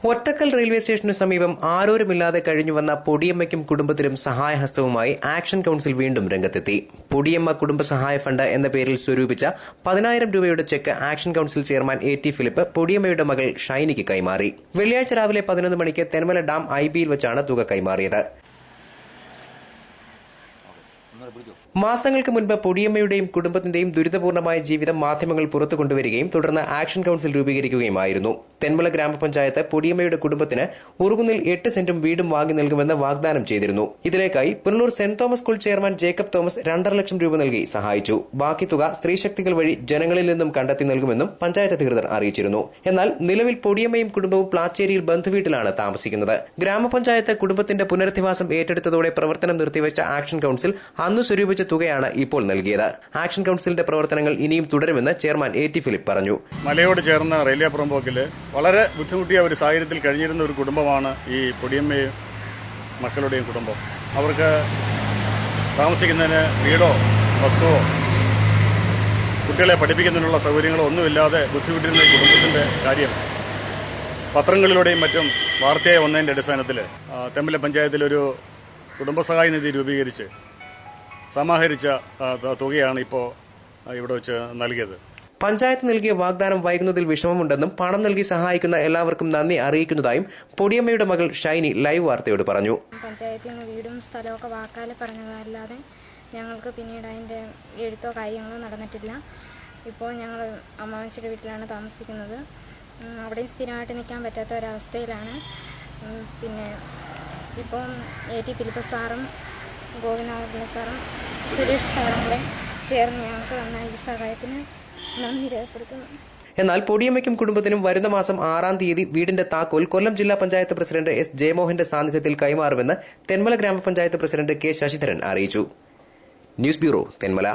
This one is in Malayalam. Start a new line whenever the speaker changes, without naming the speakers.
ഒറ്റക്കൽ റെയിൽവേ സ്റ്റേഷനു സമീപം ആരോരുമില്ലാതെ കഴിഞ്ഞുവന്ന പൊടിയമ്മയ്ക്കും കുടുംബത്തിനും സഹായഹസ്തവുമായി ആക്ഷൻ കൌൺസിൽ വീണ്ടും രംഗത്തെത്തി. പൊടിയമ്മ കുടുംബ സഹായ ഫണ്ട് എന്ന പേരിൽ സ്വരൂപിച്ച 10,000 രൂപയുടെ cheque action council chairman A.T. Philip പൊടിയമ്മയുടെ മകൾ ഷൈനിക്ക് കൈമാറി. വെള്ളിയാഴ്ച രാവിലെ 11 മണിക്ക് തെന്മല ഡാം IBയിൽ വെച്ചാണ് തുക കൈമാറിയത്. മാസങ്ങൾക്ക് മുൻപ് പൊടിയമ്മയുടെയും കുടുംബത്തിന്റെയും ദുരിതപൂർണമായ ജീവിതം മാധ്യമങ്ങൾ പുറത്തു കൊണ്ടുവരികയും തുടർന്ന് ആക്ഷൻ കൌൺസിൽ രൂപീകരിക്കുകയുമായിരുന്നു. തെന്മല ഗ്രാമപഞ്ചായത്ത് പൊടിയമ്മയുടെ കുടുംബത്തിന് ഉറുകുന്നിൽ 8 സെന്റും വീടും വാങ്ങി നൽകുമെന്ന് വാഗ്ദാനം ചെയ്തിരുന്നു. ഇതിലേക്കായി പുനലൂർ സെന്റ് തോമസ് സ്കൂൾ ചെയർമാൻ ജേക്കബ് തോമസ് 2.5 ലക്ഷം രൂപ നൽകി സഹായിച്ചു. ബാക്കി തുക സ്ത്രീശക്തികൾ വഴി ജനങ്ങളിൽ നിന്നും കണ്ടെത്തി നൽകുമെന്നും പഞ്ചായത്ത് അധികൃതർ അറിയിച്ചിരുന്നു. എന്നാൽ നിലവിൽ പൊടിയമ്മയും കുടുംബവും പ്ലാച്ചേരിയിൽ ബന്ധുവീട്ടിലാണ് താമസിക്കുന്നത്. ഗ്രാമപഞ്ചായത്ത് കുടുംബത്തിന്റെ പുനരധിവാസം ഏറ്റെടുത്തതോടെ പ്രവർത്തനം നിർത്തിവെച്ച ആക്ഷൻ കൌൺസിൽ അന്ന് സ്വരൂപിച്ച തുകയാണ് ഇപ്പോൾ നൽകിയത്. ആക്ഷൻ കൌൺസിലിന്റെ പ്രവർത്തനങ്ങൾ ഇനിയും തുടരുമെന്ന് ചെയർമാൻ A.T. ഫിലിപ്പ് പറഞ്ഞു.
മലയോട് ചേർന്ന റെയിൽവേ പുറമ്പോക്കിൽ വളരെ ബുദ്ധിമുട്ടിയ ഒരു സാഹചര്യത്തിൽ കഴിഞ്ഞിരുന്ന ഒരു കുടുംബമാണ് ഈ പൊടിയമ്മയും മക്കളുടെയും കുടുംബം. അവർക്ക് താമസിക്കുന്നതിന് വീടോ വസ്തുവോ കുട്ടികളെ പഠിപ്പിക്കുന്നതിനുള്ള സൗകര്യങ്ങളോ ഒന്നുമില്ലാതെ ബുദ്ധിമുട്ടിരുന്ന ഈ കുടുംബത്തിന്റെ കാര്യം പത്രങ്ങളിലൂടെയും മറ്റും വാർത്തയായി വന്നതിന്റെ അടിസ്ഥാനത്തിൽ തെന്മല പഞ്ചായത്തിലൊരു കുടുംബസഹായ നിധി രൂപീകരിച്ച് സമാഹരിച്ച തുകയാണ് ഇപ്പോൾ ഇവിടെ വെച്ച് നൽകിയത്.
പഞ്ചായത്ത് നൽകിയ വാഗ്ദാനം വൈകുന്നതിൽ വിഷമമുണ്ടെന്നും പണം നൽകി സഹായിക്കുന്ന എല്ലാവർക്കും നന്ദി അറിയിക്കുന്നതായും പൊടിയമ്മയുടെ മകൾ ഷൈനി ലൈവ് വാർത്തയോട് പറഞ്ഞു.
പഞ്ചായത്തിൽ നിന്ന് വീടും സ്ഥലമൊക്കെ വാക്കാലെ പറഞ്ഞതല്ലാതെ ഞങ്ങൾക്ക് പിന്നീട് അതിന്റെ എഴുത്തോ കാര്യങ്ങളോ നടന്നിട്ടില്ല. ഇപ്പോൾ ഞങ്ങൾ അമ്മാവച്ചിയുടെ വീട്ടിലാണ് താമസിക്കുന്നത്. അവിടെയും സ്ഥിരമായിട്ട് നിൽക്കാൻ പറ്റാത്ത ഒരവസ്ഥയിലാണ്. പിന്നെ ഇപ്പം A.T. ഫിലിപ്പ് സാറും ഗോവിനാഥപിള്ള സാറും സുരേഷ് സാറും കൂടെ ചേർന്ന് ഞങ്ങൾക്ക് തന്ന ഈ സഹായത്തിന് നന്ദി രേഖപ്പെടുത്തുന്നു.
എന്നാൽ പൊടിയമ്മയ്ക്കും കുടുംബത്തിനും വരുന്ന മാസം 6-ാം തീയതി വീടിന്റെ താക്കോൽ കൊല്ലം ജില്ലാ പഞ്ചായത്ത് പ്രസിഡന്റ് S. ജയമോഹന്റെ സാന്നിധ്യത്തിൽ കൈമാറുമെന്ന് തെന്മല ഗ്രാമപഞ്ചായത്ത് പ്രസിഡന്റ് K. ശശിധരൻ അറിയിച്ചു. News bureau, Thenmala.